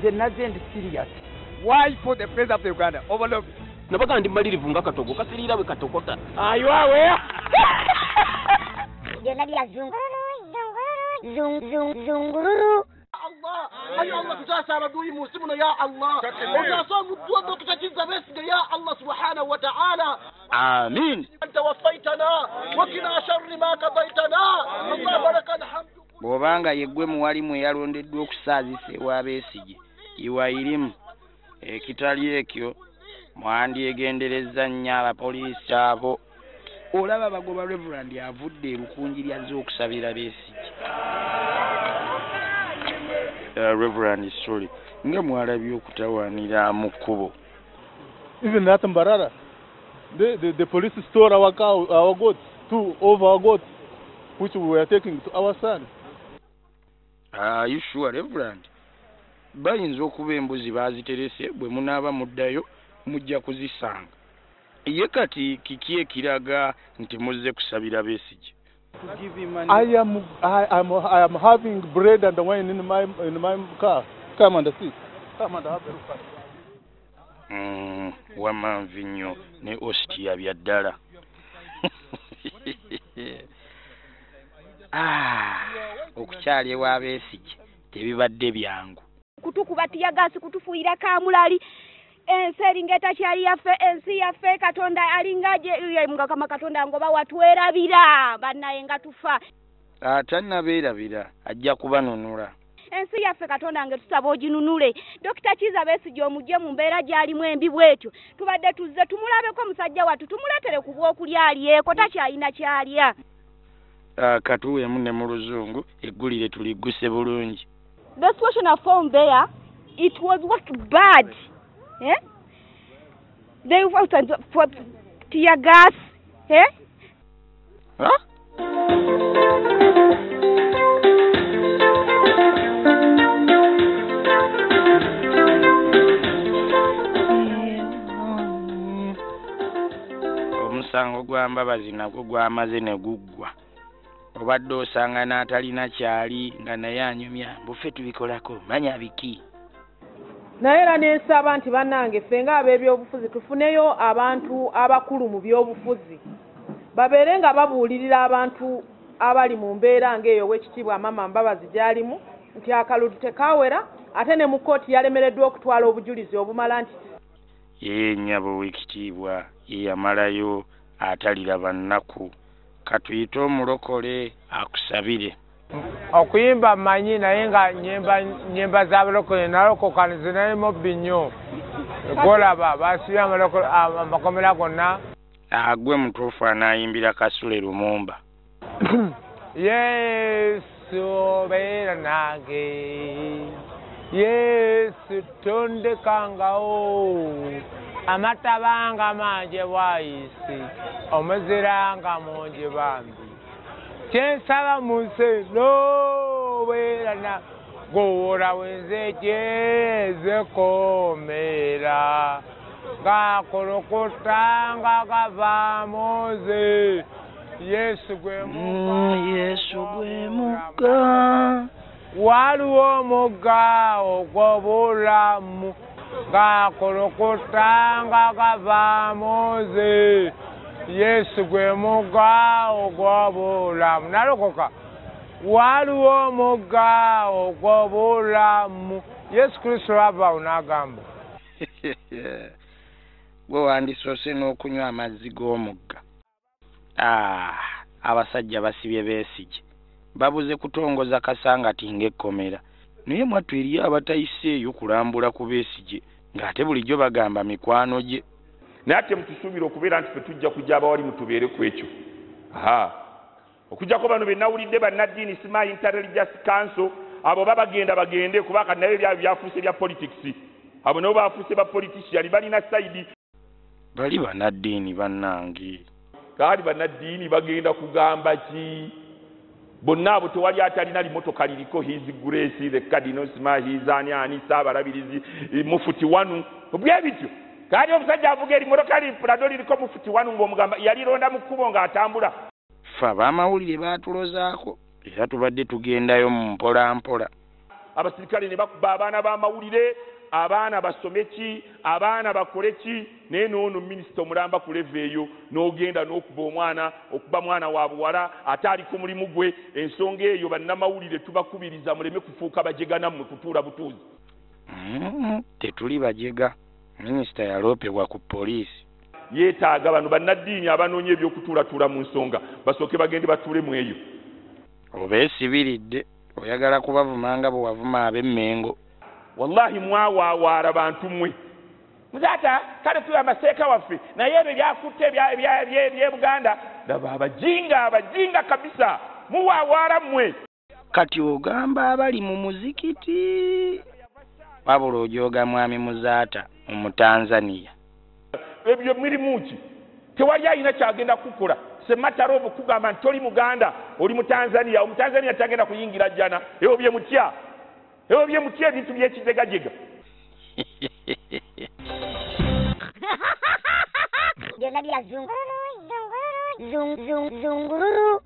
nze nazze ndi serious. Why for the president of Uganda? Overlook. Nabaga ndi malirivu nga katogo kasirira we katokota. Aywawe. Jona dia zungururu. Allah, ay Allah tutasa abadui musimuno ya Allah. Ojaso mtuwa tutachiza besi ya Allah subhanahu wa ta'ala. Amin. Anta wafaitana wa kina sharri ma qadaitana. Allah barakal hamd. Bwobanga yeggwe muwalimu yalondeddwa okusaazisa ewabeesige iwairimu ekitali ekyo mwandyegendereza nnyo abapoliisi abo olaba bagoba Reverend avudde erukunjiri azze okusabira Besigye. Reverend sorry nga mwalabye okutawaanira mu kkubo. Even that Mbarara, the police stole our cow, our goats, 2 of our goats, which we were taking to our son. Are you sure, Reverend? Bayinza okuba embuzi baziterese bwe munaaba muddayo mujja kuzisanga. Ye kati kiki ekiraga nti muzze kusabira Besigye? I am having bread and wine in my car. Come and see. Come and have a wamanvi nnyo ne ostia bya ddala. Okukyali ewa Besigye tebibadde byangu. Kutukubatia gasi kutufuira kamulali. Enseringa takyali yaffe ensi yaffe Katonda alingaje nga kama Katonda ngoba watwerabira bannaye nga tufa. Tannabeerabira ajja kubanunula. Ensi yaffe Katonda nge tusaba oginunule. Dr. Kiza Besigye omujje mu mbeera gy'alimu embi bwetyo. Tubadde tuzze tumulabeko musajja wattu tumuletere ku bw'okulya alyeko takyalina kyalya. Katuweemu ne mu Luzungu eggulire tuligguse bulungi. The situation I found there, it was what bad. Eh? They wanted for tear gas. Eh? Huh? Omusango gw'ambabazi nagwo gwamaze ne guggwa. Obadde osanga n'atalina kyali nga naye anyumya buffe tubikolako manya biki. Naye era n'ensaba nti bannange ffe nga ab'ebyobufuzi tufuneyo abantu abakulu mu byobufuzi babeere nga babuulirira abantu abali mu mbeera ng'eyo Oweekitiibwa Maama Mbabazi gy'alimu nti akalulu tekawera ate ne mu kkooti yalemereddwa okutwala obujulizi obumala nti ye nnyabo Oweekitiibwa ye yamalayo atalira bannaku katuyite omulokole akusabire. Okuyimba manyi naye nga nyemba z'abalokole nalokoka zinalimo bbi nnyo. Golaba basibye amakomera gonna. Agwe mutuufu anaayimbira Kasule Lumumba. Yesu beera nange, Yesu tondekangawo, amatabanga manje bwayisi, omuziranga mungi bambi. Kyensaba munsi beera na gowora wenze gyezekomera gakolokotanga gava moze Yesu gwe mugga waliwo omugga ogw'obulamu gakolokotanga gava moze Yesu gwe mugga ogw'obulamu nalokoka waliwo omugga ogw'obulamu Yesu Kristo lwavaawo n'agamba gwe wandisoose n'okunywa amazzi g'omugga. Abasajja basibye Besigye babuze kutongoza kasangati ng'ekkomera naye mwattu eriyo abatayiseeyo kulambula ku Besigye ng'ate bulijjo bagamba mikwano gye. Naye ate mutusuubira okubeera nti ffe tujja kujja abawali mutubeere ku ekyo. Okujjako bano be nawulidde bannaddiini Smile Interreligious Council abo bagende kuba kati naye byabwe byafuuse bya politics. Abo nabo baafuuse ba politician balina side. Bali bannaddiini bannange. Kaali bannaddiini bagenda kugamba ki? Bonna abo tewali atalina limotoka liriko His Grace, the Cardinal Smile, His Ani Saabalabirizi, Mufuti Wanu. Byebityo. Kaali omusajja avuga erimotoka Prado liriko Mufuti Wanu ng'omugamba yalironda mu kkubo ng'atambula. Ffe ab'amawulire baatulozaako era tubadde tugendayo mu mpola mpola. abasirikale ne bakuba abaana b'amawulire abaana basome ki abaana bakole ki naye noono minisita omulamba ku leva eyo n'ogenda n'okuba mwana wa buwala ate ali ku mulimu gwe ensonga eyo bannamawulire tubakubiriza muleme kufuuka bajega nammwe kutuula butuuzi. Tetuli bajega. Minisita yaloopebwa ku poliisi. Yeetaaga bano bannaddiini abanoonya ebyokutuulatuula mu nsonga basooke bagende batuulemu eyo. Obeesibiridde oyagala kubavumanga bwe wavuma ab'Emmengo. Wallahi mwawaawaara bantu mmwe. Muzaata kale tuwe amaseeka waffe naye ebyo byakutte eby'e Buganda laba abajinga kabisa muwaawaara mmwe. Kati ogamba abali mu muzikiti wabula ojooga mwami Muzaata mu Tanzania. Ebyo mirimu ki tewali ayina kyagenda kukola sematarobo kugamba nti oli Muganda oli mu Tanzania Omutanzania tagenda kuyingira jjana ebyo bye mutya ebintu by'ekijegajega. Zungururu